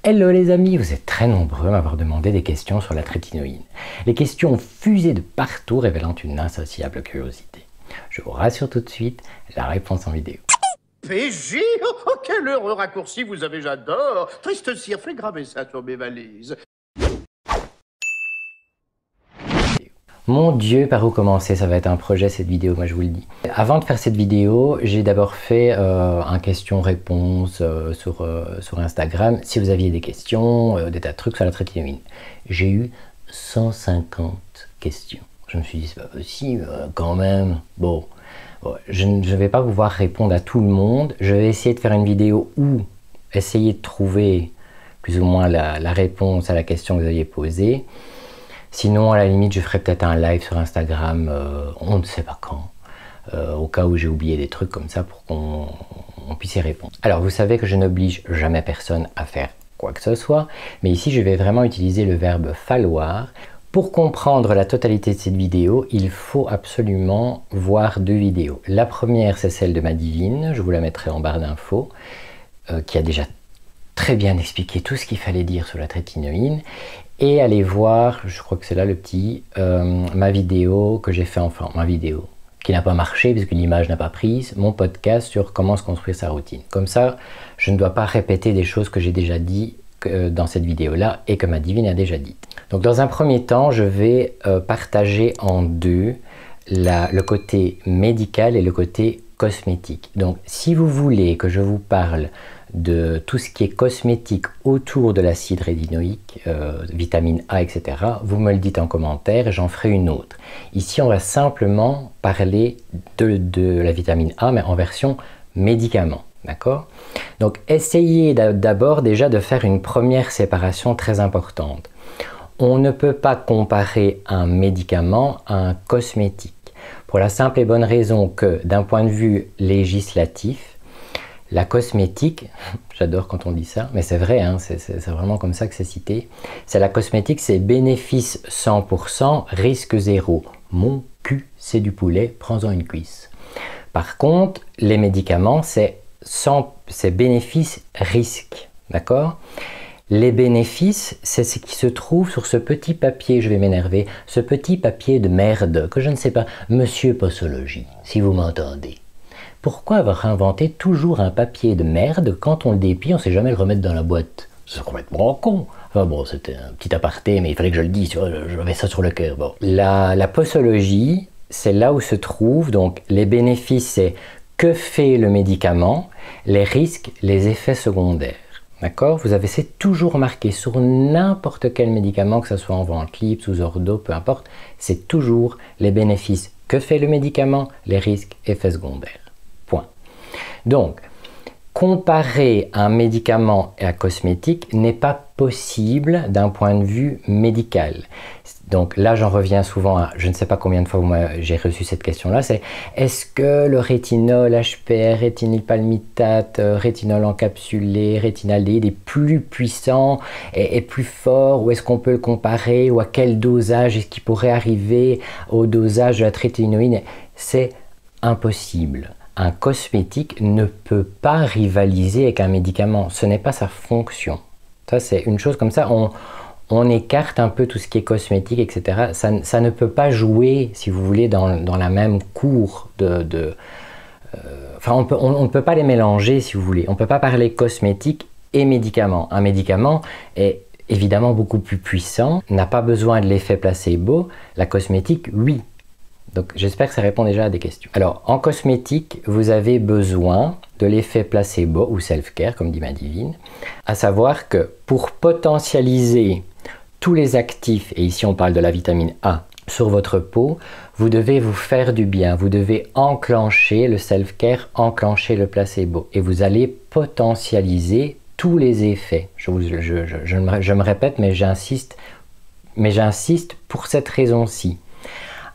Hello les amis, vous êtes très nombreux à m'avoir demandé des questions sur la trétinoïne. Les questions ont fusé de partout révélant une insatiable curiosité. Je vous rassure tout de suite, la réponse en vidéo. PJ, oh, quel heureux raccourci vous avez, j'adore. Triste cire, fais graver ça sur mes valises. Mon Dieu, par où commencer? Ça va être un projet cette vidéo, moi je vous le dis. Avant de faire cette vidéo, j'ai d'abord fait un question-réponse sur Instagram. Si vous aviez des questions, des tas de trucs sur la trétinoïne. J'ai eu 150 questions. Je me suis dit, c'est pas possible, quand même. Bon, je ne vais pas pouvoir répondre à tout le monde. Je vais essayer de faire une vidéo où essayer de trouver plus ou moins la réponse à la question que vous aviez posée. Sinon, à la limite, je ferai peut-être un live sur Instagram, on ne sait pas quand, au cas où j'ai oublié des trucs comme ça pour qu'on puisse y répondre. Alors, vous savez que je n'oblige jamais personne à faire quoi que ce soit, mais ici, je vais vraiment utiliser le verbe falloir. Pour comprendre la totalité de cette vidéo, il faut absolument voir deux vidéos. La première, c'est celle de ma divine, je vous la mettrai en barre d'infos, qui a déjà très bien expliqué tout ce qu'il fallait dire sur la trétinoïne. Et allez voir, je crois que c'est là le petit, ma vidéo que j'ai fait enfin, ma vidéo qui n'a pas marché puisque l'image n'a pas prise, mon podcast sur comment se construire sa routine. Comme ça, je ne dois pas répéter des choses que j'ai déjà dit dans cette vidéo-là et que ma divine a déjà dites. Donc dans un premier temps, je vais partager en deux le côté médical et le côté cosmétique. Donc si vous voulez que je vous parle de tout ce qui est cosmétique autour de l'acide rétinoïque, vitamine A, etc., vous me le dites en commentaire et j'en ferai une autre. Ici, on va simplement parler de la vitamine A, mais en version médicament, d'accord? Donc, essayez d'abord déjà de faire une première séparation très importante. On ne peut pas comparer un médicament à un cosmétique, pour la simple et bonne raison que, d'un point de vue législatif, la cosmétique, j'adore quand on dit ça, mais c'est vrai, hein, c'est vraiment comme ça que c'est cité. C'est la cosmétique, c'est bénéfice 100%, risque 0. Mon cul, c'est du poulet, prends-en une cuisse. Par contre, les médicaments, c'est bénéfice, risque, d'accord? Les bénéfices, c'est ce qui se trouve sur ce petit papier, je vais m'énerver, ce petit papier de merde, que je ne sais pas, Monsieur Posologie, si vous m'entendez. Pourquoi avoir inventé toujours un papier de merde quand on le déplie, on ne sait jamais le remettre dans la boîte? C'est complètement con. Enfin bon, c'était un petit aparté, mais il fallait que je le dise, j'avais ça sur le cœur. Bon. La posologie, c'est là où se trouvent donc les bénéfices, c'est que fait le médicament, les risques, les effets secondaires. D'accord? Vous avez c'est toujours marqué sur n'importe quel médicament, que ce soit en vente libre, sous ordo, peu importe, c'est toujours les bénéfices. Que fait le médicament, les risques, effets secondaires. Point. Donc, comparer un médicament et un cosmétique n'est pas possible d'un point de vue médical. Donc là, j'en reviens souvent à, je ne sais pas combien de fois j'ai reçu cette question-là, c'est est-ce que le rétinol, HPR, rétinylpalmitate, rétinol encapsulé, rétinaldéhyde est plus puissant et plus fort, ou est-ce qu'on peut le comparer, ou à quel dosage est-ce qu'il pourrait arriver au dosage de la trétinoïne? C'est impossible. Un cosmétique ne peut pas rivaliser avec un médicament, ce n'est pas sa fonction. Ça, c'est une chose comme ça, on écarte un peu tout ce qui est cosmétique, etc. Ça ne peut pas jouer, si vous voulez, dans la même cour enfin, on ne peut pas les mélanger, si vous voulez. On ne peut pas parler cosmétique et médicament. Un médicament est évidemment beaucoup plus puissant, n'a pas besoin de l'effet placebo. La cosmétique, oui. Donc j'espère que ça répond déjà à des questions. Alors en cosmétique, vous avez besoin de l'effet placebo ou self-care, comme dit ma divine, à savoir que pour potentialiser tous les actifs, et ici on parle de la vitamine A, sur votre peau, vous devez vous faire du bien, vous devez enclencher le self-care, enclencher le placebo, et vous allez potentialiser tous les effets. Je me répète, mais j'insiste pour cette raison-ci.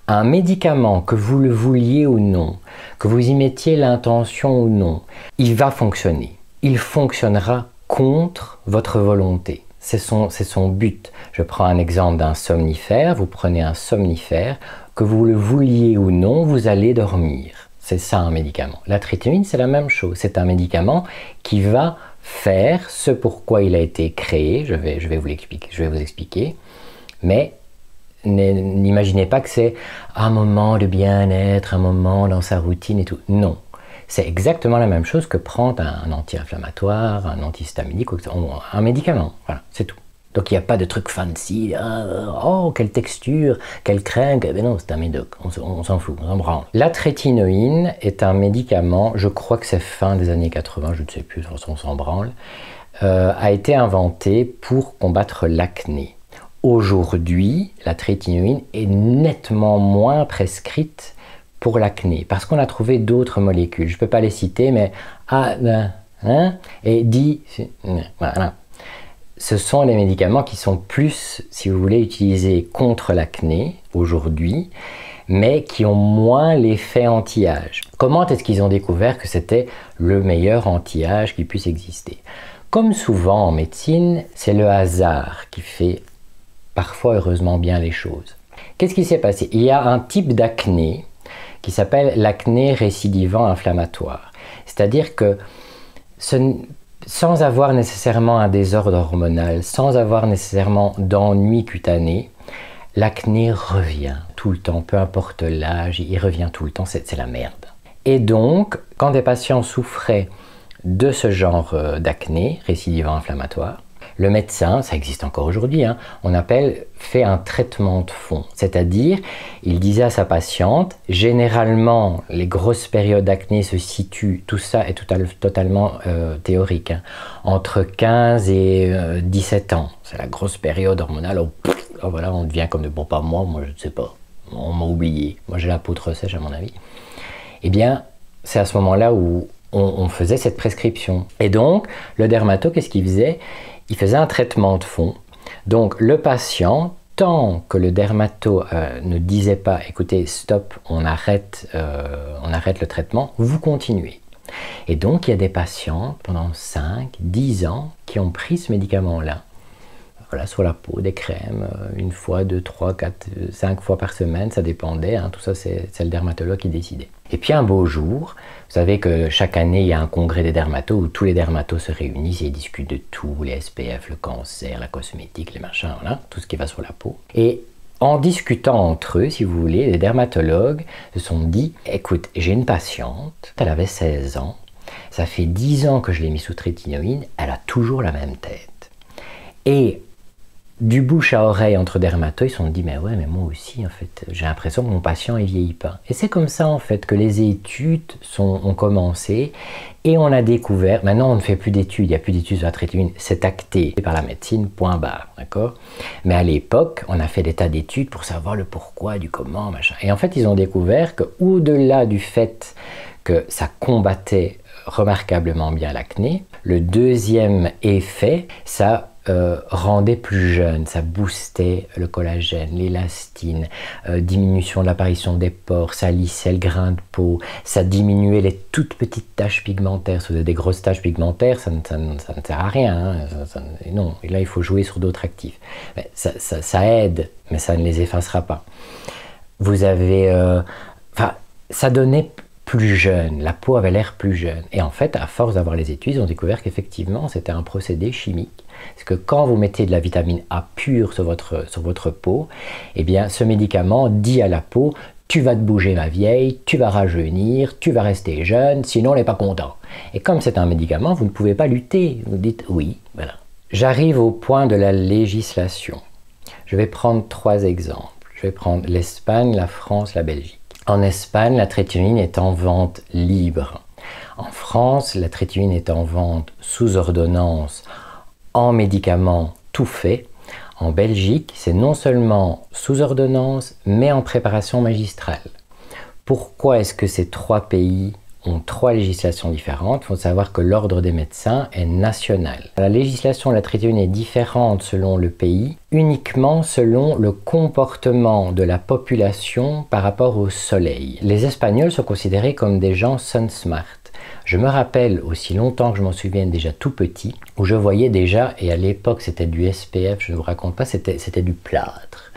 Un médicament, que vous le vouliez ou non, que vous y mettiez l'intention ou non, il va fonctionner. Il fonctionnera contre votre volonté. C'est son but. Je prends un exemple d'un somnifère. Vous prenez un somnifère, que vous le vouliez ou non, vous allez dormir. C'est ça un médicament. La trétinoïne, c'est la même chose. C'est un médicament qui va faire ce pourquoi il a été créé. Je vais vous expliquer. Mais n'imaginez pas que c'est un moment de bien-être, un moment dans sa routine et tout. Non. C'est exactement la même chose que prendre un anti-inflammatoire, un antihistaminique, un médicament. Voilà, c'est tout. Donc il n'y a pas de truc fancy, oh quelle texture, quelle crème, mais non, c'est un médoc, on s'en fout, on s'en branle. La trétinoïne est un médicament, je crois que c'est fin des années 80, je ne sais plus, de toute façon on s'en branle, a été inventé pour combattre l'acné. Aujourd'hui, la trétinoïne est nettement moins prescrite pour l'acné, parce qu'on a trouvé d'autres molécules. Je ne peux pas les citer, mais voilà. Ce sont des médicaments qui sont plus, si vous voulez, utilisés contre l'acné aujourd'hui, mais qui ont moins l'effet anti-âge. Comment est-ce qu'ils ont découvert que c'était le meilleur anti-âge qui puisse exister? Comme souvent en médecine, c'est le hasard qui fait parfois heureusement bien les choses. Qu'est-ce qui s'est passé? Il y a un type d'acné qui s'appelle l'acné récidivant inflammatoire. C'est-à-dire que sans avoir nécessairement un désordre hormonal, sans avoir nécessairement d'ennui cutané, l'acné revient tout le temps, peu importe l'âge, il revient tout le temps, c'est la merde. Et donc, quand des patients souffraient de ce genre d'acné récidivant inflammatoire, le médecin, ça existe encore aujourd'hui, fait un traitement de fond. C'est-à-dire, il disait à sa patiente, généralement, les grosses périodes d'acné se situent, tout ça est totalement théorique, entre 15 et 17 ans. C'est la grosse période hormonale où voilà, on devient comme de bon, pas moi je ne sais pas, on m'a oublié. Moi j'ai la peau trop sèche à mon avis. Eh bien, c'est à ce moment-là où on faisait cette prescription. Et donc, le dermato, qu'est-ce qu'il faisait? Il faisait un traitement de fond. Donc le patient, tant que le dermato ne disait pas « écoutez, stop, on arrête le traitement », vous continuez. Et donc il y a des patients pendant 5, 10 ans qui ont pris ce médicament-là, voilà, sur la peau, des crèmes, une fois, 2, 3, 4, 5 fois par semaine, ça dépendait, tout ça c'est le dermatologue qui décidait. Et puis un beau jour, vous savez que chaque année il y a un congrès des dermatos où tous les dermatos se réunissent et ils discutent de tout, les SPF, le cancer, la cosmétique, les machins, voilà, tout ce qui va sur la peau. Et en discutant entre eux, si vous voulez, les dermatologues se sont dit, écoute, j'ai une patiente, elle avait 16 ans, ça fait 10 ans que je l'ai mis sous trétinoïne, elle a toujours la même tête. Et du bouche à oreille entre dermatos, ils se sont dit, mais ouais, mais moi aussi, en fait, j'ai l'impression que mon patient, il vieillit pas. Et c'est comme ça, en fait, que les études ont commencé et on a découvert, maintenant on ne fait plus d'études, il n'y a plus d'études sur la trétinoïne, c'est acté par la médecine, point barre, d'accord? Mais à l'époque, on a fait des tas d'études pour savoir le pourquoi, du comment, machin. Et en fait, ils ont découvert qu'au-delà du fait que ça combattait remarquablement bien l'acné, le deuxième effet, ça rendait plus jeune, ça boostait le collagène, l'élastine, diminution de l'apparition des pores, ça lissait le grain de peau, ça diminuait les toutes petites taches pigmentaires. Si vous avez des grosses taches pigmentaires, ça ne sert à rien, non, et là il faut jouer sur d'autres actifs. Mais ça aide, mais ça ne les effacera pas. Vous avez, ça donnait plus jeune, la peau avait l'air plus jeune. Et en fait, à force d'avoir les études, ils ont découvert qu'effectivement, c'était un procédé chimique. Parce que quand vous mettez de la vitamine A pure sur votre peau, eh bien, ce médicament dit à la peau, tu vas te bouger ma vieille, tu vas rajeunir, tu vas rester jeune, sinon on n'est pas content. Et comme c'est un médicament, vous ne pouvez pas lutter. Vous dites oui, voilà. J'arrive au point de la législation. Je vais prendre 3 exemples. Je vais prendre l'Espagne, la France, la Belgique. En Espagne, la trétinoïne est en vente libre. En France, la trétinoïne est en vente sous ordonnance, en médicaments tout fait. En Belgique, c'est non seulement sous ordonnance, mais en préparation magistrale. Pourquoi est-ce que ces 3 pays ont 3 législations différentes? Il faut savoir que l'ordre des médecins est national. La législation de la trétinoïne est différente selon le pays, uniquement selon le comportement de la population par rapport au soleil. Les Espagnols sont considérés comme des gens sun smart. Je me rappelle aussi longtemps que je m'en souviens, déjà tout petit, où je voyais déjà, et à l'époque c'était du SPF, je ne vous raconte pas, c'était du plâtre.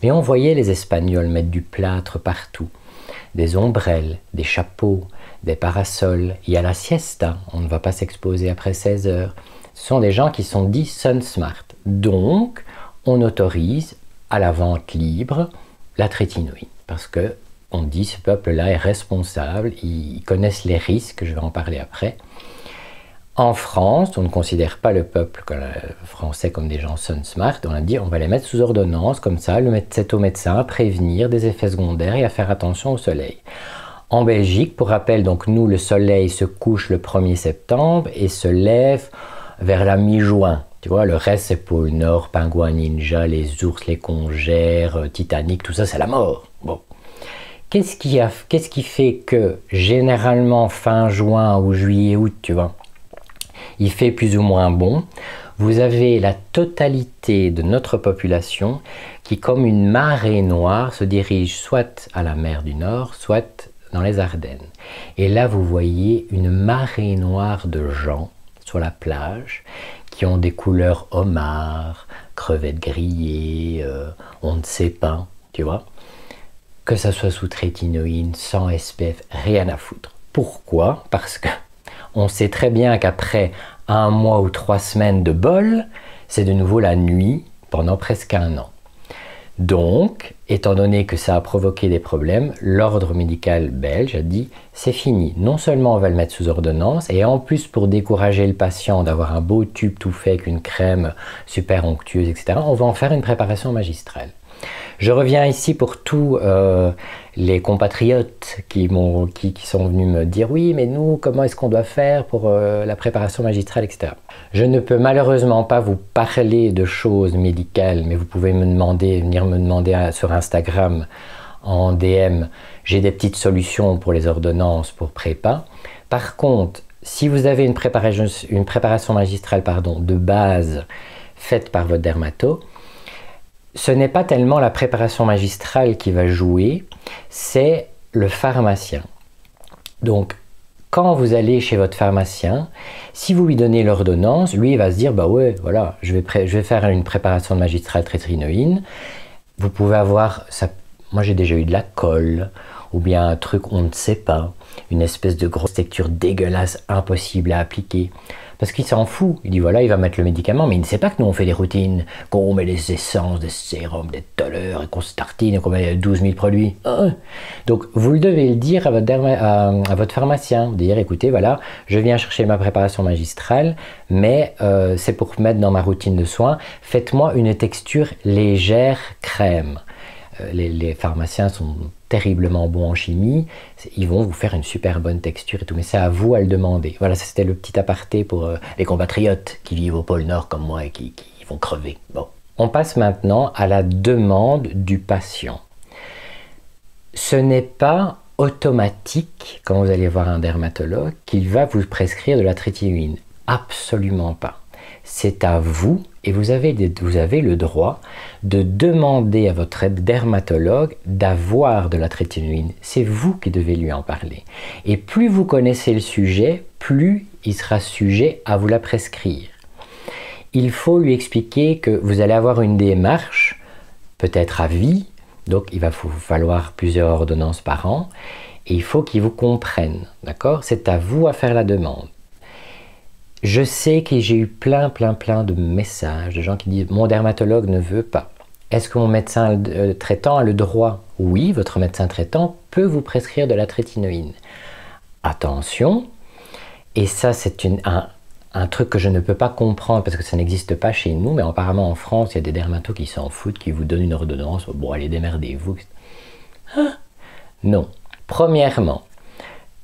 Mais on voyait les Espagnols mettre du plâtre partout. des ombrelles, des chapeaux, des parasols. Il y a la siesta, on ne va pas s'exposer après 16 heures. Ce sont des gens qui sont dits Sun Smart. Donc, on autorise à la vente libre la trétinoïne. Parce que on dit ce peuple-là est responsable, ils connaissent les risques, je vais en parler après. En France, on ne considère pas le peuple français comme des gens Sun Smart. On a dit on va les mettre sous ordonnance, comme ça, c'est au médecin à prévenir des effets secondaires et à faire attention au soleil. En Belgique, pour rappel, donc nous, le soleil se couche le 1er septembre et se lève vers la mi-juin. Tu vois, le reste, c'est pôle Nord, Pingouin Ninja, les ours, les congères, Titanic, tout ça, c'est la mort. Bon. Qu'est-ce qui fait que, généralement, fin juin ou juillet, août, tu vois, il fait plus ou moins bon? Vous avez la totalité de notre population qui, comme une marée noire, se dirige soit à la mer du Nord, soit dans les Ardennes. Et là, vous voyez une marée noire de gens sur la plage qui ont des couleurs homard, crevettes grillées, on ne sait pas, tu vois. Que ça soit sous trétinoïne, sans SPF, rien à foutre. Pourquoi? Parce que on sait très bien qu'après 1 mois ou 3 semaines de bol, c'est de nouveau la nuit pendant presque 1 an. Donc, étant donné que ça a provoqué des problèmes, l'ordre médical belge a dit c'est fini. Non seulement on va le mettre sous ordonnance, et en plus pour décourager le patient d'avoir un beau tube tout fait avec une crème super onctueuse, etc., on va en faire une préparation magistrale. Je reviens ici pour tous les compatriotes qui sont venus me dire « Oui, mais nous, comment est-ce qu'on doit faire pour la préparation magistrale, etc. » Je ne peux malheureusement pas vous parler de choses médicales, mais vous pouvez venir me demander sur Instagram en DM. J'ai des petites solutions pour les ordonnances, pour prépa. Par contre, si vous avez une préparation magistrale de base faite par votre dermato, ce n'est pas tellement la préparation magistrale qui va jouer, c'est le pharmacien. Donc, quand vous allez chez votre pharmacien, si vous lui donnez l'ordonnance, lui il va se dire « bah ouais, voilà, je vais faire une préparation magistrale trétinoïne ». Vous pouvez avoir, moi j'ai déjà eu de la colle, ou bien un truc on ne sait pas, une espèce de grosse texture dégueulasse, impossible à appliquer. Parce qu'il s'en fout, il dit voilà, il va mettre le médicament, mais il ne sait pas que nous on fait des routines, qu'on met des essences, des sérums, des toleurs, et qu'on se tartine, et qu'on met 12 000 produits. Donc vous le devez le dire à votre pharmacien, dire écoutez, voilà, je viens chercher ma préparation magistrale, mais c'est pour mettre dans ma routine de soins, faites-moi une texture légère crème. Les pharmaciens sont terriblement bons en chimie, ils vont vous faire une super bonne texture et tout, mais c'est à vous à le demander. Voilà, c'était le petit aparté pour les compatriotes qui vivent au pôle Nord comme moi et qui vont crever. Bon. On passe maintenant à la demande du patient. Ce n'est pas automatique, quand vous allez voir un dermatologue, qu'il va vous prescrire de la trétinoïne. Absolument pas. C'est à vous, et vous avez le droit de demander à votre dermatologue d'avoir de la trétinoïne. C'est vous qui devez lui en parler. Et plus vous connaissez le sujet, plus il sera sujet à vous la prescrire. Il faut lui expliquer que vous allez avoir une démarche, peut-être à vie, donc il va vous falloir plusieurs ordonnances par an, et il faut qu'il vous comprenne, d'accord? C'est à vous à faire la demande. Je sais que j'ai eu plein de messages de gens qui disent « mon dermatologue ne veut pas ». Est-ce que mon médecin traitant a le droit? Oui, votre médecin traitant peut vous prescrire de la trétinoïne. Attention, et ça c'est un truc que je ne peux pas comprendre parce que ça n'existe pas chez nous, mais apparemment en France, il y a des dermatos qui s'en foutent, qui vous donnent une ordonnance, bon allez démerdez-vous. Non. Premièrement,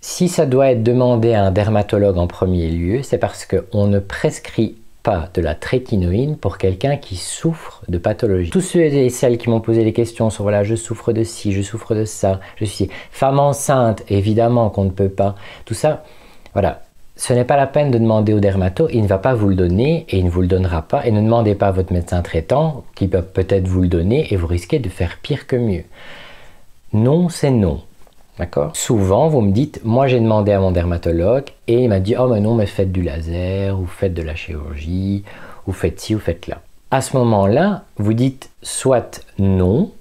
si ça doit être demandé à un dermatologue en premier lieu, c'est parce qu'on ne prescrit pas de la trétinoïne pour quelqu'un qui souffre de pathologie. Tous ceux et celles qui m'ont posé des questions sur voilà, je souffre de ci, je souffre de ça, je suis femme enceinte, évidemment qu'on ne peut pas, tout ça, voilà. Ce n'est pas la peine de demander au dermato, il ne va pas vous le donner et il ne vous le donnera pas. Et ne demandez pas à votre médecin traitant qui peut peut-être vous le donner et vous risquez de faire pire que mieux. Non, c'est non. D'accord? Souvent, vous me dites, moi j'ai demandé à mon dermatologue et il m'a dit, oh mais non, mais faites du laser, ou faites de la chirurgie, ou faites ci, ou faites là. À ce moment-là, vous dites soit non,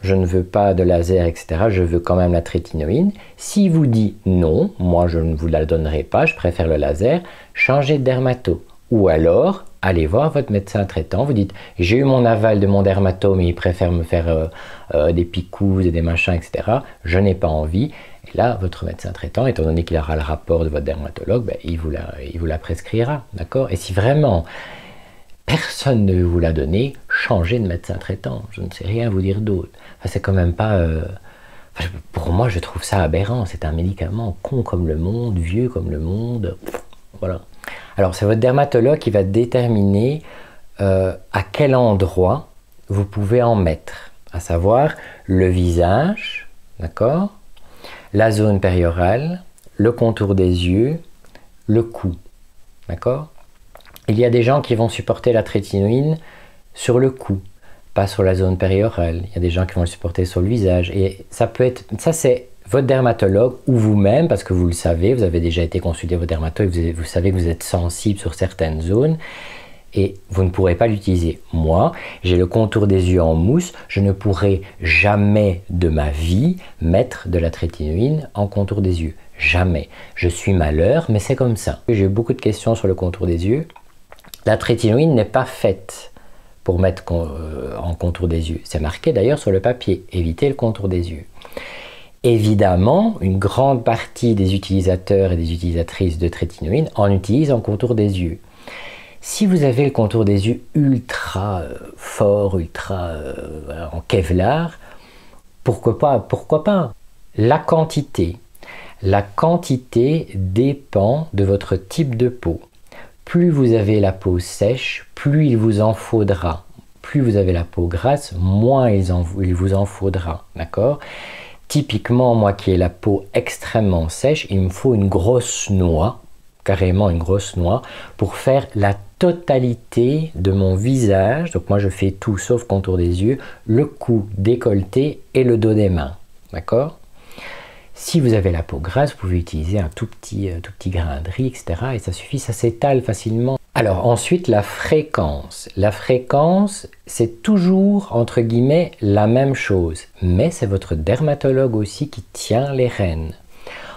je ne veux pas de laser, etc., je veux quand même la trétinoïne. S'il vous dit non, moi je ne vous la donnerai pas, je préfère le laser, changez de dermato. Ou alors, allez voir votre médecin traitant, vous dites « j'ai eu mon aval de mon dermato, mais il préfère me faire des picousses et des machins, etc. Je n'ai pas envie. » Et là, votre médecin traitant, étant donné qu'il aura le rapport de votre dermatologue, ben, il vous la prescrira. D'accord? Et si vraiment personne ne vous l'a donné, changez de médecin traitant. Je ne sais rien vous dire d'autre. Enfin, c'est quand même pas... pour moi, je trouve ça aberrant. C'est un médicament con comme le monde, vieux comme le monde. Voilà. Alors, c'est votre dermatologue qui va déterminer à quel endroit vous pouvez en mettre, à savoir le visage, d'accord, la zone périorale, le contour des yeux, le cou, d'accord. Il y a des gens qui vont supporter la trétinoïne sur le cou, pas sur la zone périorale. Il y a des gens qui vont le supporter sur le visage. Et ça peut être, ça c'est votre dermatologue ou vous-même, parce que vous le savez, vous avez déjà été consulté votre dermatologue, vous savez que vous êtes sensible sur certaines zones et vous ne pourrez pas l'utiliser. Moi, j'ai le contour des yeux en mousse, je ne pourrai jamais de ma vie mettre de la trétinoïne en contour des yeux. Jamais. Je suis malheur, mais c'est comme ça. J'ai eu beaucoup de questions sur le contour des yeux. La trétinoïne n'est pas faite pour mettre en contour des yeux. C'est marqué d'ailleurs sur le papier, éviter le contour des yeux. Évidemment, une grande partie des utilisateurs et des utilisatrices de trétinoïne en utilisent en contour des yeux. Si vous avez le contour des yeux ultra fort, ultra en Kevlar, pourquoi pas? La quantité dépend de votre type de peau. Plus vous avez la peau sèche, plus il vous en faudra. Plus vous avez la peau grasse, moins il vous en faudra. D'accord? Typiquement, moi qui ai la peau extrêmement sèche, il me faut une grosse noix, carrément une grosse noix, pour faire la totalité de mon visage. Donc moi je fais tout sauf contour des yeux, le cou, décolleté et le dos des mains. D'accord? Si vous avez la peau grasse, vous pouvez utiliser un tout petit grain de riz, etc. Et ça suffit, ça s'étale facilement. Alors ensuite, la fréquence. La fréquence, c'est toujours, entre guillemets, la même chose. Mais c'est votre dermatologue aussi qui tient les rênes.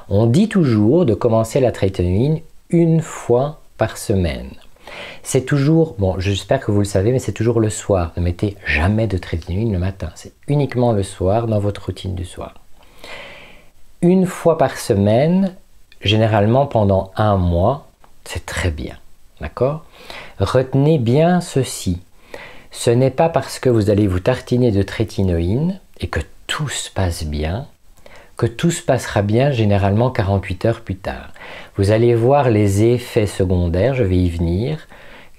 On dit toujours de commencer la trétinoïne une fois par semaine. C'est toujours, bon, j'espère que vous le savez, mais c'est toujours le soir. Ne mettez jamais de trétinoïne le matin. C'est uniquement le soir dans votre routine du soir. Une fois par semaine, généralement pendant un mois, c'est très bien. D'accord? Retenez bien ceci. Ce n'est pas parce que vous allez vous tartiner de trétinoïne et que tout se passe bien, que tout se passera bien généralement 48 heures plus tard. Vous allez voir les effets secondaires, je vais y venir,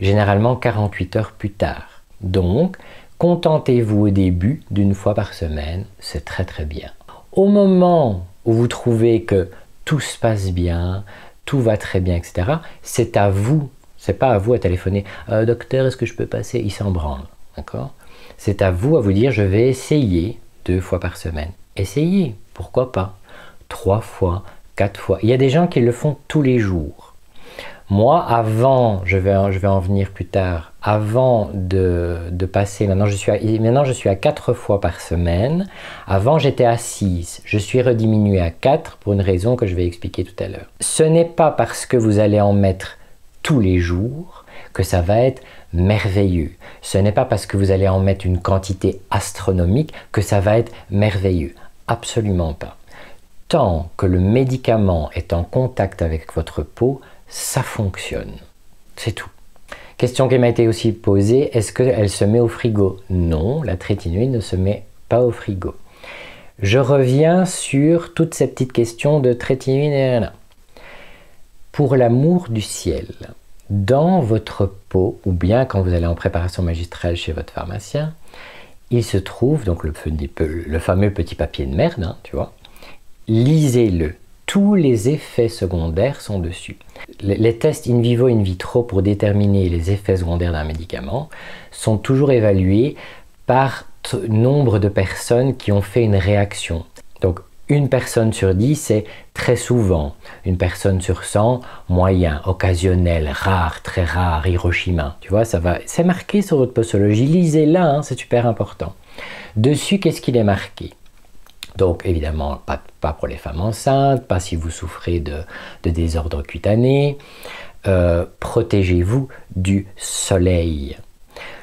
généralement 48 heures plus tard. Donc, contentez-vous au début d'une fois par semaine, c'est très très bien. Au moment où vous trouvez que tout se passe bien, tout va très bien, etc., c'est à vous, c'est pas à vous à téléphoner « Docteur, est-ce que je peux passer ?» Il s'en branle, d'accord? C'est à vous à vous dire « Je vais essayer 2 fois par semaine. » Essayez, pourquoi pas? 3 fois, 4 fois. Il y a des gens qui le font tous les jours. Moi, avant, je vais en venir plus tard, avant de passer, maintenant je suis à 4 fois par semaine. Avant, j'étais à 6. Je suis rediminué à 4 pour une raison que je vais expliquer tout à l'heure. Ce n'est pas parce que vous allez en mettre tous les jours que ça va être merveilleux. Ce n'est pas parce que vous allez en mettre une quantité astronomique que ça va être merveilleux. Absolument pas. Tant que le médicament est en contact avec votre peau, ça fonctionne. C'est tout. Question qui m'a été aussi posée, est-ce qu'elle se met au frigo? Non, la trétinoïne ne se met pas au frigo. Je reviens sur toutes ces petites questions de trétinoïne et rien. Pour l'amour du ciel, dans votre peau, ou bien quand vous allez en préparation magistrale chez votre pharmacien, il se trouve, donc le fameux petit papier de merde, hein, tu vois, lisez-le. Tous les effets secondaires sont dessus. Les tests in vivo, in vitro pour déterminer les effets secondaires d'un médicament sont toujours évalués par nombre de personnes qui ont fait une réaction. Donc, Une personne sur 10, c'est très souvent. Une personne sur 100, moyen, occasionnel, rare, très rare, Hiroshima. Tu vois, c'est marqué sur votre posologie. Lisez-la, hein, c'est super important. Dessus, qu'est-ce qu'il est marqué? Donc, évidemment, pas pour les femmes enceintes, pas si vous souffrez de désordre cutané. Protégez-vous du soleil.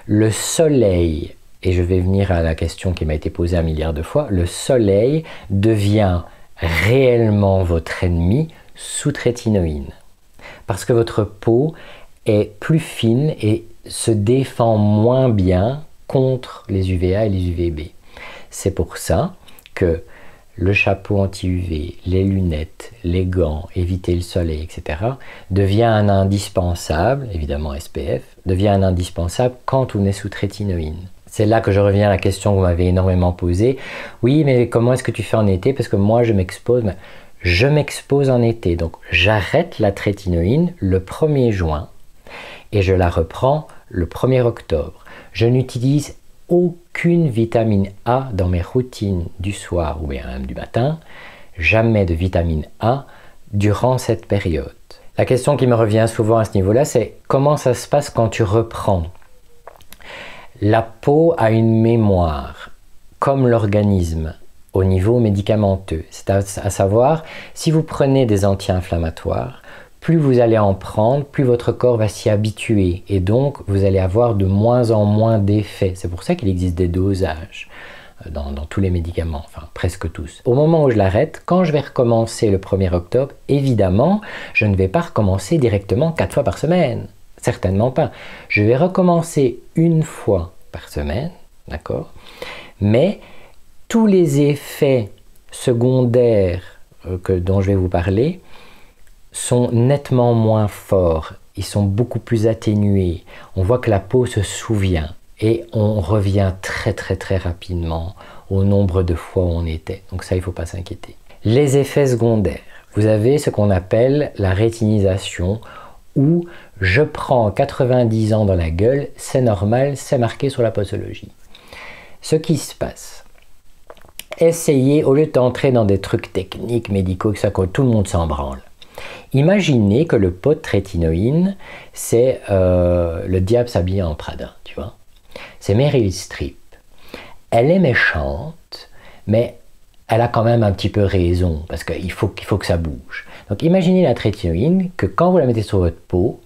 Le soleil, et je vais venir à la question qui m'a été posée 1 milliard de fois, le soleil devient réellement votre ennemi sous trétinoïne. Parce que votre peau est plus fine et se défend moins bien contre les UVA et les UVB. C'est pour ça que le chapeau anti-UV, les lunettes, les gants, éviter le soleil, etc. devient un indispensable, évidemment SPF, devient un indispensable quand on est sous trétinoïne. C'est là que je reviens à la question que vous m'avez énormément posée. Oui, mais comment est-ce que tu fais en été? Parce que moi, je m'expose. Je m'expose en été. Donc, j'arrête la trétinoïne le 1er juin et je la reprends le 1er octobre. Je n'utilise aucune vitamine A dans mes routines du soir ou bien même du matin. Jamais de vitamine A durant cette période. La question qui me revient souvent à ce niveau-là, c'est comment ça se passe quand tu reprends? La peau a une mémoire, comme l'organisme, au niveau médicamenteux. C'est à savoir, si vous prenez des anti-inflammatoires, plus vous allez en prendre, plus votre corps va s'y habituer. Et donc, vous allez avoir de moins en moins d'effets. C'est pour ça qu'il existe des dosages dans tous les médicaments, enfin presque tous. Au moment où je l'arrête, quand je vais recommencer le 1er octobre, évidemment, je ne vais pas recommencer directement 4 fois par semaine. Certainement pas. Je vais recommencer 1 fois par semaine, d'accord? Mais tous les effets secondaires dont je vais vous parler sont nettement moins forts. Ils sont beaucoup plus atténués. On voit que la peau se souvient et on revient très rapidement au nombre de fois où on était. Donc ça, il ne faut pas s'inquiéter. Les effets secondaires. Vous avez ce qu'on appelle la rétinisation, où je prends 90 ans dans la gueule, c'est normal, c'est marqué sur la posologie. Ce qui se passe, essayez, au lieu d'entrer dans des trucs techniques, médicaux, que tout le monde s'en branle. Imaginez que le pot de trétinoïne, c'est le diable s'habille en Prada, tu vois. C'est Meryl Streep. Elle est méchante, mais elle a quand même un petit peu raison, parce qu'il faut que ça bouge. Donc imaginez la trétinoïne, que quand vous la mettez sur votre peau,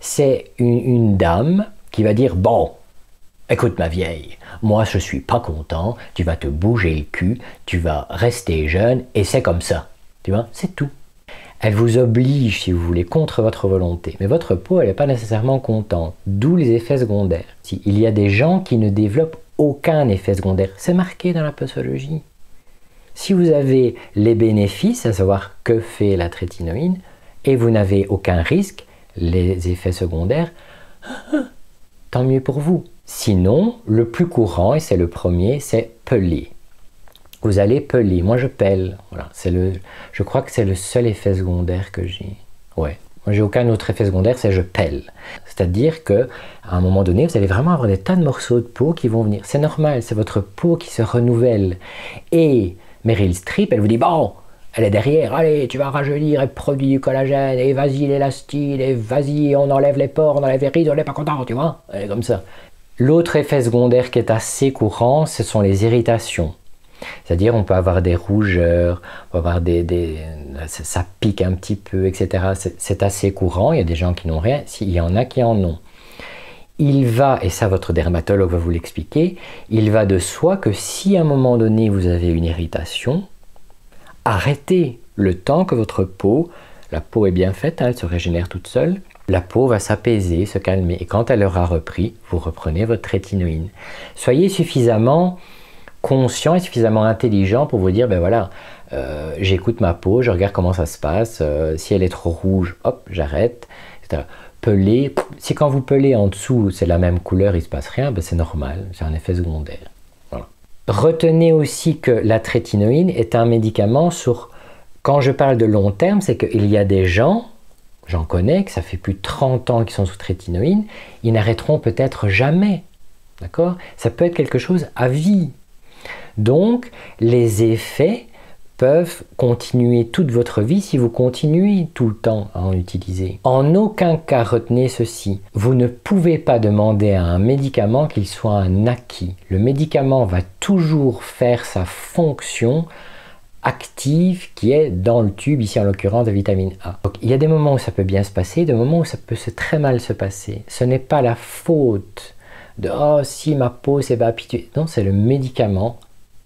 c'est une dame qui va dire « Bon, écoute ma vieille, moi je suis pas content, tu vas te bouger le cul, tu vas rester jeune, et c'est comme ça. » Tu vois, c'est tout. Elle vous oblige, si vous voulez, contre votre volonté. Mais votre peau, elle n'est pas nécessairement contente, d'où les effets secondaires. Il y a des gens qui ne développent aucun effet secondaire, c'est marqué dans la posologie. Si vous avez les bénéfices, à savoir que fait la trétinoïne, et vous n'avez aucun risque, les effets secondaires, tant mieux pour vous. Sinon, le plus courant, et c'est le premier, c'est peler. Vous allez peler. Moi, je pèle. Voilà, je crois que c'est le seul effet secondaire que j'ai. Ouais. Moi, j'ai aucun autre effet secondaire, c'est je pèle. C'est-à-dire que à un moment donné, vous allez vraiment avoir des tas de morceaux de peau qui vont venir. C'est normal, c'est votre peau qui se renouvelle. Et Meryl Streep, elle vous dit, bon, elle est derrière, allez, tu vas rajeunir et produire du collagène, et vas-y l'élastine, et vas-y, on enlève les pores, on enlève les rides, on n'est pas content, tu vois. Elle est comme ça. L'autre effet secondaire qui est assez courant, ce sont les irritations. C'est-à-dire, on peut avoir des rougeurs, on peut avoir ça pique un petit peu, etc. C'est assez courant, il y a des gens qui n'ont rien, il y en a qui en ont. Il va, et ça votre dermatologue va vous l'expliquer, il va de soi que si à un moment donné vous avez une irritation, arrêtez le temps que votre peau, la peau est bien faite, hein, elle se régénère toute seule, la peau va s'apaiser, se calmer, et quand elle aura repris, vous reprenez votre trétinoïne. Soyez suffisamment conscient et suffisamment intelligent pour vous dire, ben voilà, j'écoute ma peau, je regarde comment ça se passe, si elle est trop rouge, hop, j'arrête, etc. Peler, si quand vous pelez en dessous, c'est la même couleur, il ne se passe rien, ben c'est normal, c'est un effet secondaire. Voilà. Retenez aussi que la trétinoïne est un médicament sur, quand je parle de long terme, c'est qu'il y a des gens, j'en connais, que ça fait plus de 30 ans qu'ils sont sous trétinoïne, ils n'arrêteront peut-être jamais, d'accord? Ça peut être quelque chose à vie. Donc, les effets peuvent continuer toute votre vie si vous continuez tout le temps à en utiliser. En aucun cas, retenez ceci, vous ne pouvez pas demander à un médicament qu'il soit un acquis. Le médicament va toujours faire sa fonction active qui est dans le tube, ici en l'occurrence de vitamine A. Donc, il y a des moments où ça peut bien se passer, des moments où ça peut très mal se passer. Ce n'est pas la faute de « oh si ma peau s'est pas habituée ». Non, c'est le médicament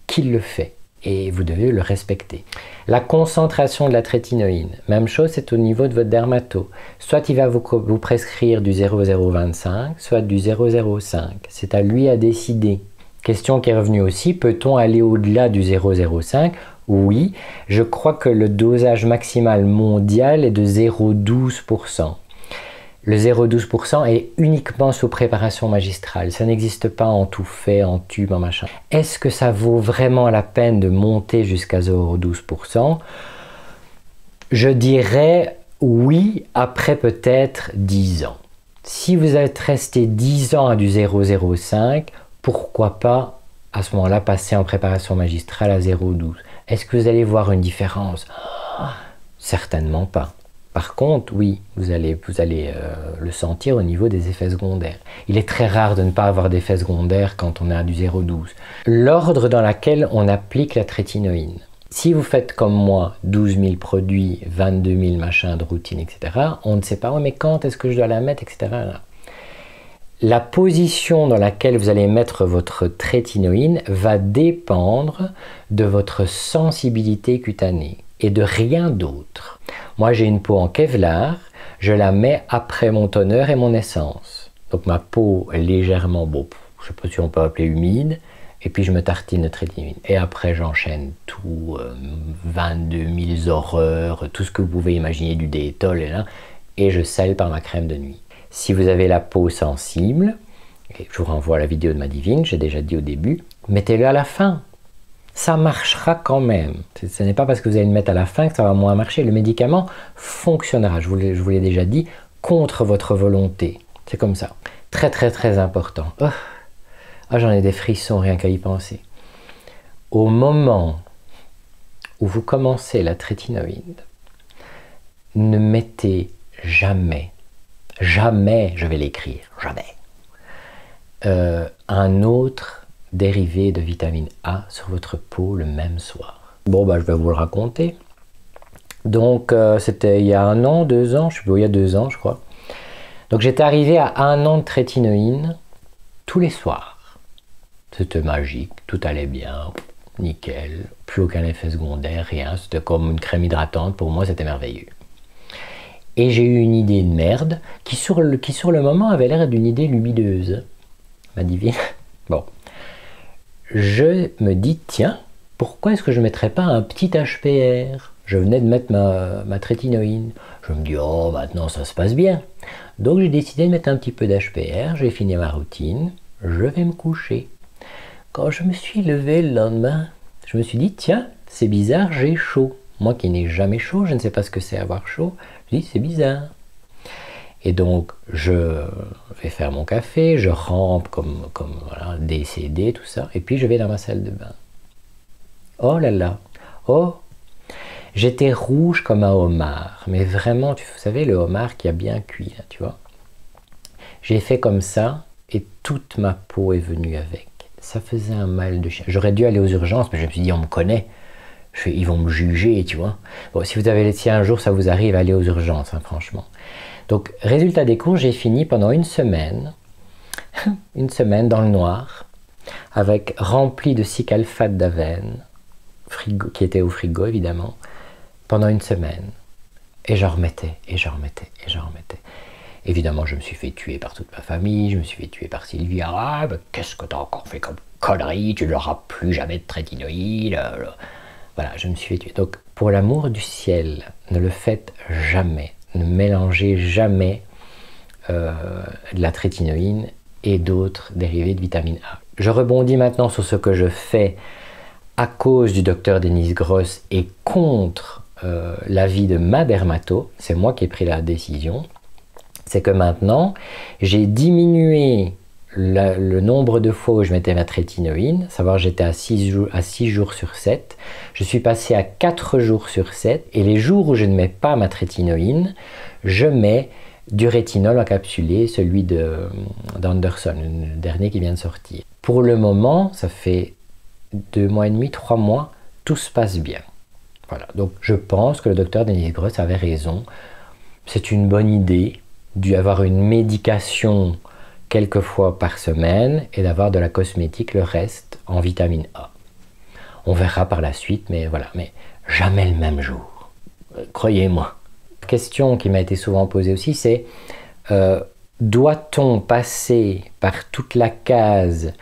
qui le fait et vous devez le respecter. La concentration de la trétinoïne, même chose, c'est au niveau de votre dermato. Soit il va vous prescrire du 0,025, soit du 0,05. C'est à lui à décider. Question qui est revenue aussi, peut-on aller au-delà du 0,05 ? Oui, je crois que le dosage maximal mondial est de 0,12%. Le 0,12% est uniquement sous préparation magistrale. Ça n'existe pas en tout fait, en tube, en machin. Est-ce que ça vaut vraiment la peine de monter jusqu'à 0,12%? Je dirais oui, après peut-être 10 ans. Si vous êtes resté 10 ans à du 0,05, pourquoi pas à ce moment-là passer en préparation magistrale à 0,12? Est-ce que vous allez voir une différence? Certainement pas. Par contre, oui, vous allez le sentir au niveau des effets secondaires. Il est très rare de ne pas avoir d'effets secondaires quand on est à du 0,12. L'ordre dans lequel on applique la trétinoïne. Si vous faites comme moi 12 000 produits, 22 000 machins de routine, etc., on ne sait pas, oh, mais quand est-ce que je dois la mettre, etc. La position dans laquelle vous allez mettre votre trétinoïne va dépendre de votre sensibilité cutanée et de rien d'autre. Moi, j'ai une peau en Kevlar, je la mets après mon toner et mon essence. Donc ma peau est légèrement, bon, je ne sais pas si on peut appeler humide, et puis je me tartine de trétinoïne. Et après, j'enchaîne tout, 22 000 horreurs, tout ce que vous pouvez imaginer du détol, et je scelle par ma crème de nuit. Si vous avez la peau sensible, et je vous renvoie à la vidéo de Madivine, j'ai déjà dit au début, mettez-le à la fin. Ça marchera quand même. Ce n'est pas parce que vous allez le mettre à la fin que ça va moins marcher. Le médicament fonctionnera, je vous l'ai déjà dit, contre votre volonté. C'est comme ça. Très très très important. Oh, j'en ai des frissons rien qu'à y penser. Au moment où vous commencez la trétinoïne, ne mettez jamais, je vais l'écrire, jamais, un autre dérivé de vitamine A sur votre peau le même soir. Bon, je vais vous le raconter. Donc, c'était il y a 1 an, 2 ans, je sais pas, il y a 2 ans, je crois. Donc, j'étais arrivé à 1 an de trétinoïne tous les soirs. C'était magique, tout allait bien, nickel, plus aucun effet secondaire, rien. C'était comme une crème hydratante, pour moi, c'était merveilleux. Et j'ai eu une idée de merde qui sur le moment avait l'air d'une idée lumineuse. Madivine. Bon. Je me dis, tiens, pourquoi est-ce que je ne mettrais pas un petit HPR? Je venais de mettre ma trétinoïne. Je me dis, oh, maintenant ça se passe bien. Donc j'ai décidé de mettre un petit peu d'HPR, j'ai fini ma routine, je vais me coucher. Quand je me suis levé le lendemain, je me suis dit, tiens, c'est bizarre, j'ai chaud. Moi qui n'ai jamais chaud, je ne sais pas ce que c'est avoir chaud, je dis, c'est bizarre. Et donc, je vais faire mon café, je rampe comme voilà, décédé, tout ça, et puis je vais dans ma salle de bain. Oh là là, oh, j'étais rouge comme un homard, mais vraiment, vous savez, le homard qui a bien cuit, là, tu vois. J'ai fait comme ça, et toute ma peau est venue avec. Ça faisait un mal de chien. J'aurais dû aller aux urgences, mais je me suis dit, on me connaît. Ils vont me juger, tu vois. Bon, si un jour ça vous arrive, allez aux urgences, hein, franchement. Donc, résultat des courses, j'ai fini pendant une semaine dans le noir, avec rempli de cycalphate d'avenne, qui était au frigo évidemment, pendant une semaine. Et j'en remettais, et j'en remettais, et j'en remettais. Évidemment, je me suis fait tuer par toute ma famille, je me suis fait tuer par Sylvia. Ah, mais qu'est-ce que t'as encore fait comme connerie? Tu n'auras plus jamais de trétinoïde. Voilà, je me suis fait tuer. Donc, pour l'amour du ciel, ne le faites jamais. Ne mélangez jamais de la trétinoïne et d'autres dérivés de vitamine A. Je rebondis maintenant sur ce que je fais à cause du docteur Denis Gross et contre l'avis de ma dermato. C'est moi qui ai pris la décision. C'est que maintenant, j'ai diminué le nombre de fois où je mettais ma trétinoïne, savoir j'étais à 6 jours sur 7, je suis passé à 4 jours sur 7, et les jours où je ne mets pas ma trétinoïne, je mets du rétinol encapsulé, celui d'Anderson, le dernier qui vient de sortir. Pour le moment, ça fait 2 mois et demi, 3 mois, tout se passe bien. Voilà, donc je pense que le docteur Denis Gross avait raison. C'est une bonne idée d'avoir une médication quelques fois par semaine et d'avoir de la cosmétique le reste en vitamine A. On verra par la suite, mais voilà, mais jamais le même jour. Croyez-moi. La question qui m'a été souvent posée aussi, c'est doit-on passer par toute la case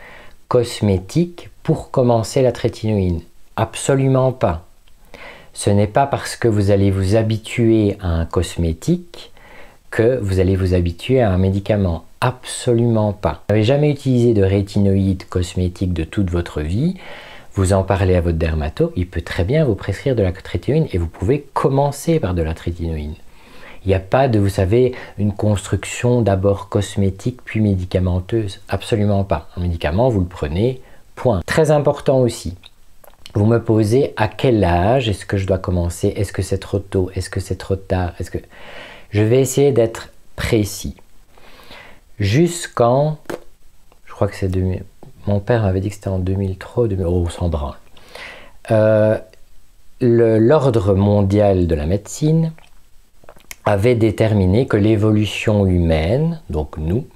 cosmétique pour commencer la trétinoïne? Absolument pas. Ce n'est pas parce que vous allez vous habituer à un cosmétique que vous allez vous habituer à un médicament. Absolument pas. Vous n'avez jamais utilisé de rétinoïde cosmétique de toute votre vie, vous en parlez à votre dermato, il peut très bien vous prescrire de la trétinoïne et vous pouvez commencer par de la trétinoïne. Il n'y a pas de, vous savez, une construction d'abord cosmétique puis médicamenteuse. Absolument pas. Un médicament, vous le prenez, point. Très important aussi. Vous me posez à quel âge est-ce que je dois commencer? Est-ce que c'est trop tôt? Est-ce que c'est trop tard? Je vais essayer d'être précis. Jusqu'en, je crois que c'est mon père m'avait dit que c'était en 2003, oh, on s'en branle. L'ordre mondial de la médecine avait déterminé que l'évolution humaine, donc nous,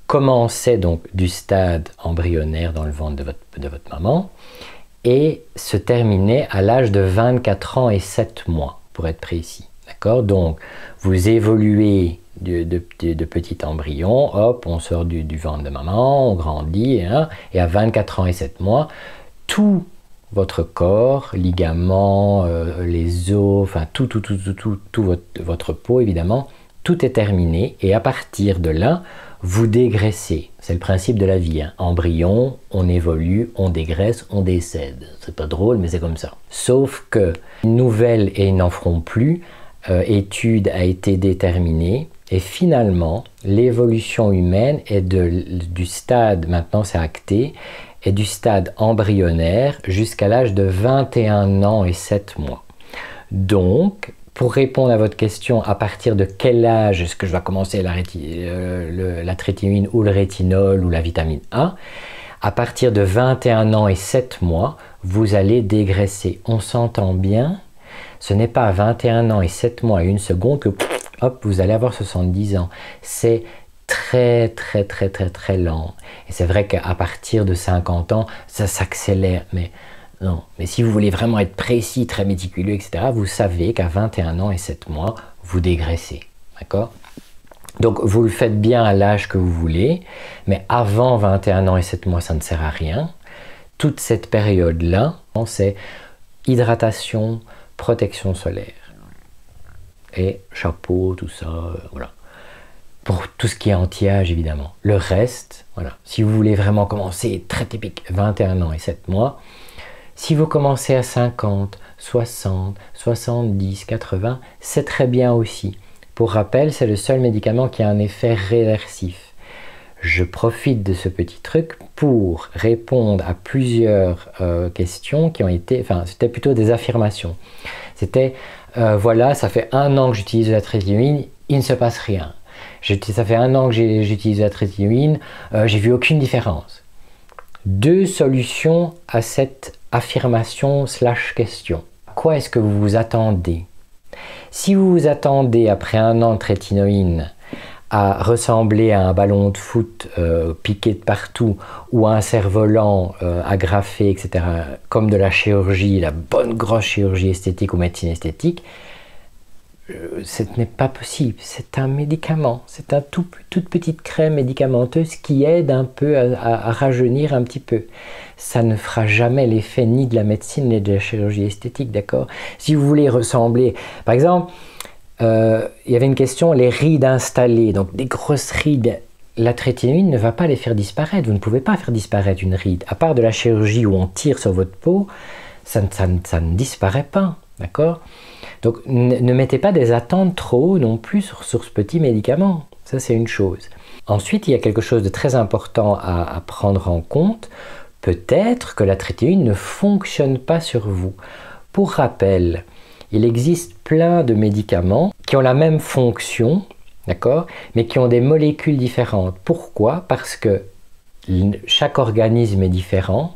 commençait donc du stade embryonnaire dans le ventre de votre maman et se terminait à l'âge de 24 ans et 7 mois, pour être précis. D'accord? Donc, vous évoluez de petit embryon, hop, on sort du ventre de maman, on grandit, hein, et à 24 ans et 7 mois, tout votre corps, ligaments, les os, enfin tout votre peau évidemment, tout est terminé, et à partir de là, vous dégraissez. C'est le principe de la vie, hein. Embryon, on évolue, on dégraisse, on décède. C'est pas drôle, mais c'est comme ça. Sauf que une nouvelle, et ils n'en feront plus, étude a été déterminée, et finalement, l'évolution humaine est du stade, maintenant c'est acté, est du stade embryonnaire jusqu'à l'âge de 21 ans et 7 mois. Donc, pour répondre à votre question, à partir de quel âge est-ce que je dois commencer la trétinoïne ou le rétinol ou la vitamine A? À partir de 21 ans et 7 mois, vous allez dégraisser. On s'entend bien? Ce n'est pas à 21 ans et 7 mois et 1 seconde que hop, vous allez avoir 70 ans. C'est très lent. Et c'est vrai qu'à partir de 50 ans, ça s'accélère. Mais non, mais si vous voulez vraiment être précis, très méticuleux, etc., vous savez qu'à 21 ans et 7 mois, vous dégraissez. D'accord? Donc, vous le faites bien à l'âge que vous voulez, mais avant 21 ans et 7 mois, ça ne sert à rien. Toute cette période-là, c'est hydratation, protection solaire. Et chapeau, tout ça, voilà. Pour tout ce qui est anti-âge, évidemment. Le reste, voilà. Si vous voulez vraiment commencer, très typique, 21 ans et 7 mois, si vous commencez à 50, 60, 70, 80, c'est très bien aussi. Pour rappel, c'est le seul médicament qui a un effet réversif. Je profite de ce petit truc pour répondre à plusieurs questions qui ont été... Enfin, c'était plutôt des affirmations. C'était, voilà, ça fait 1 an que j'utilise la trétinoïne, il ne se passe rien. Ça fait 1 an que j'utilise la trétinoïne, j'ai vu aucune différence. 2 solutions à cette affirmation / question. À quoi est-ce que vous vous attendez? Si vous vous attendez, après 1 an de trétinoïne, à ressembler à un ballon de foot piqué de partout ou à un cerf-volant agrafé, etc., comme de la chirurgie, la bonne grosse chirurgie esthétique ou médecine esthétique, ce n'est pas possible. C'est un médicament, c'est une toute petite crème médicamenteuse qui aide un peu à rajeunir un petit peu. Ça ne fera jamais l'effet ni de la médecine ni de la chirurgie esthétique, d'accord? Si vous voulez ressembler, par exemple, il y avait une question, les rides installées, donc des grosses rides, la trétinoïne ne va pas les faire disparaître. Vous ne pouvez pas faire disparaître une ride. À part de la chirurgie où on tire sur votre peau, ça ne disparaît pas, d'accord? Donc ne mettez pas des attentes trop haut non plus sur ce petit médicament. Ça, c'est une chose. Ensuite, il y a quelque chose de très important à prendre en compte. Peut-être que la trétinolone ne fonctionne pas sur vous. Pour rappel, il existe plein de médicaments qui ont la même fonction, d'accord, mais qui ont des molécules différentes. Pourquoi? Parce que chaque organisme est différent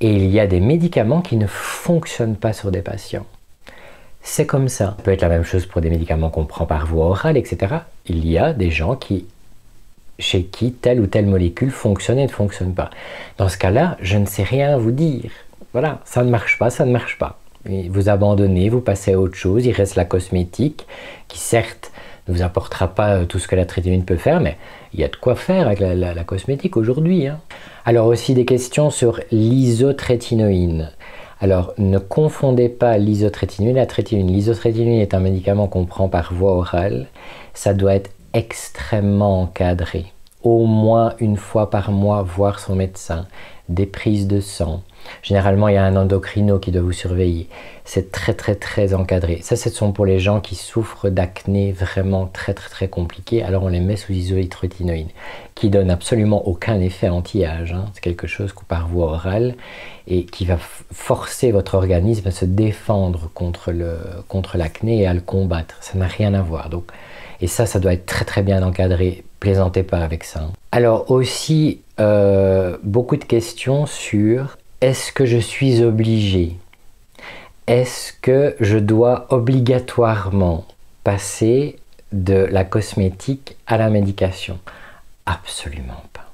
et il y a des médicaments qui ne fonctionnent pas sur des patients. C'est comme ça. Ça peut être la même chose pour des médicaments qu'on prend par voie orale, etc. Il y a des gens chez qui telle ou telle molécule fonctionne et ne fonctionne pas. Dans ce cas-là, je ne sais rien vous dire. Voilà, ça ne marche pas, ça ne marche pas. Et vous abandonnez, vous passez à autre chose, il reste la cosmétique, qui certes ne vous apportera pas tout ce que la trétinolone peut faire, mais il y a de quoi faire avec la cosmétique aujourd'hui. Hein. Alors aussi des questions sur l'isotrétinoïne. Alors ne confondez pas l'isotrétinoïne et la trétinolone. L'isotrétinoïne est un médicament qu'on prend par voie orale. Ça doit être extrêmement encadré. Au moins une fois par mois, voir son médecin. Des prises de sang. Généralement, il y a un endocrino qui doit vous surveiller. C'est très encadré. Ça, ce sont pour les gens qui souffrent d'acné vraiment très compliqué. Alors, on les met sous isotrétinoïne, qui donne absolument aucun effet anti-âge. Hein. C'est quelque chose qu'on par voie orale et qui va forcer votre organisme à se défendre contre l'acné et à le combattre. Ça n'a rien à voir. Donc, et ça doit être très bien encadré. Plaisantez pas avec ça. Alors aussi, beaucoup de questions sur est-ce que je suis obligé? Est-ce que je dois obligatoirement passer de la cosmétique à la médication? Absolument pas.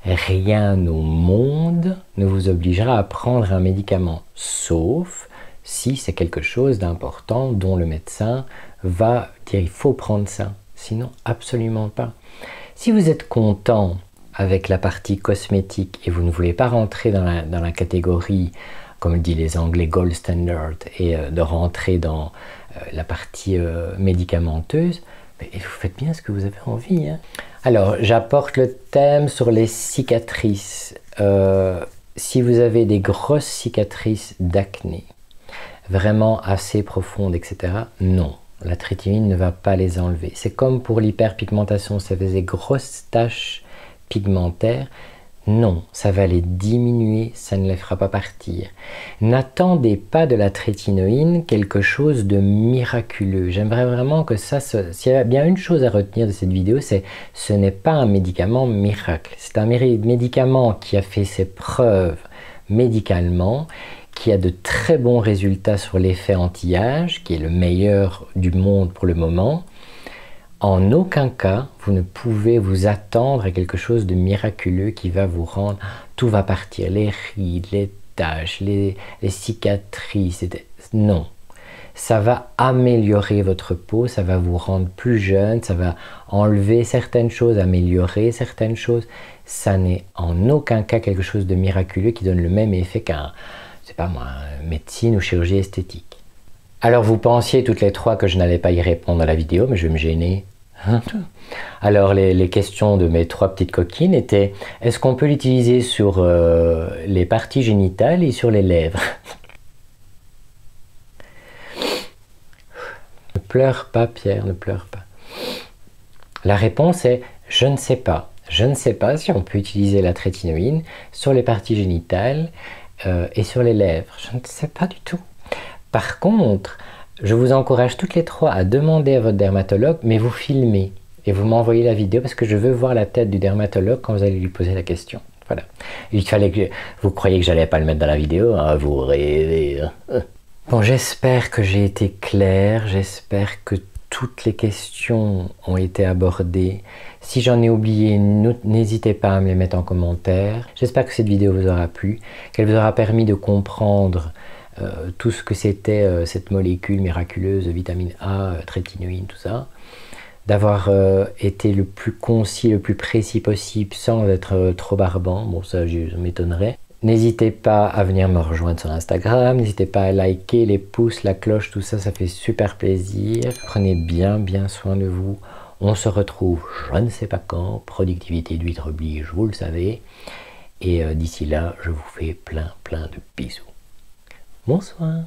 Rien au monde ne vous obligera à prendre un médicament, sauf si c'est quelque chose d'important dont le médecin va dire il faut prendre ça. Sinon, absolument pas. Si vous êtes content avec la partie cosmétique et vous ne voulez pas rentrer dans la catégorie, comme disent les Anglais, gold standard, et de rentrer dans la partie médicamenteuse, mais vous faites bien ce que vous avez envie. Hein. Alors, j'apporte le thème sur les cicatrices. Si vous avez des grosses cicatrices d'acné, vraiment assez profondes, etc., non. La trétinolone ne va pas les enlever. C'est comme pour l'hyperpigmentation, ça faisait grosses taches pigmentaires. Non, ça va les diminuer, ça ne les fera pas partir. N'attendez pas de la trétinolone quelque chose de miraculeux. J'aimerais vraiment que ça, s'il y a bien une chose à retenir de cette vidéo, c'est ce n'est pas un médicament miracle. C'est un médicament qui a fait ses preuves médicalement, qui a de très bons résultats sur l'effet anti-âge, qui est le meilleur du monde pour le moment. En aucun cas, vous ne pouvez vous attendre à quelque chose de miraculeux qui va vous rendre... Tout va partir, les rides, les taches, les cicatrices. Non. Ça va améliorer votre peau, ça va vous rendre plus jeune, ça va enlever certaines choses, améliorer certaines choses. Ça n'est en aucun cas quelque chose de miraculeux qui donne le même effet qu'un... c'est pas moi, médecine ou chirurgie esthétique. Alors vous pensiez toutes les trois que je n'allais pas y répondre à la vidéo, mais je vais me gêner. Alors les questions de mes trois petites coquines étaient, est-ce qu'on peut l'utiliser sur les parties génitales et sur les lèvres? Ne pleure pas Pierre, ne pleure pas. La réponse est, je ne sais pas. Je ne sais pas si on peut utiliser la trétinolone sur les parties génitales et sur les lèvres. Je ne sais pas du tout. Par contre, je vous encourage toutes les trois à demander à votre dermatologue, mais vous filmez et vous m'envoyez la vidéo parce que je veux voir la tête du dermatologue quand vous allez lui poser la question. Voilà. Il fallait que vous croyez que j'allais pas le mettre dans la vidéo, hein, vous rêvez. Hein. Bon, j'espère que j'ai été clair, j'espère que toutes les questions ont été abordées. Si j'en ai oublié, n'hésitez pas à me les mettre en commentaire. J'espère que cette vidéo vous aura plu, qu'elle vous aura permis de comprendre tout ce que c'était cette molécule miraculeuse, vitamine A, trétinolone, tout ça. D'avoir été le plus concis, le plus précis possible sans être trop barbant. Bon, ça, je m'étonnerais. N'hésitez pas à venir me rejoindre sur Instagram, n'hésitez pas à liker, les pouces, la cloche, tout ça, ça fait super plaisir. Prenez bien soin de vous. On se retrouve je ne sais pas quand, productivité d'huître oblige, vous le savez. Et d'ici là, je vous fais plein de bisous. Bonsoir.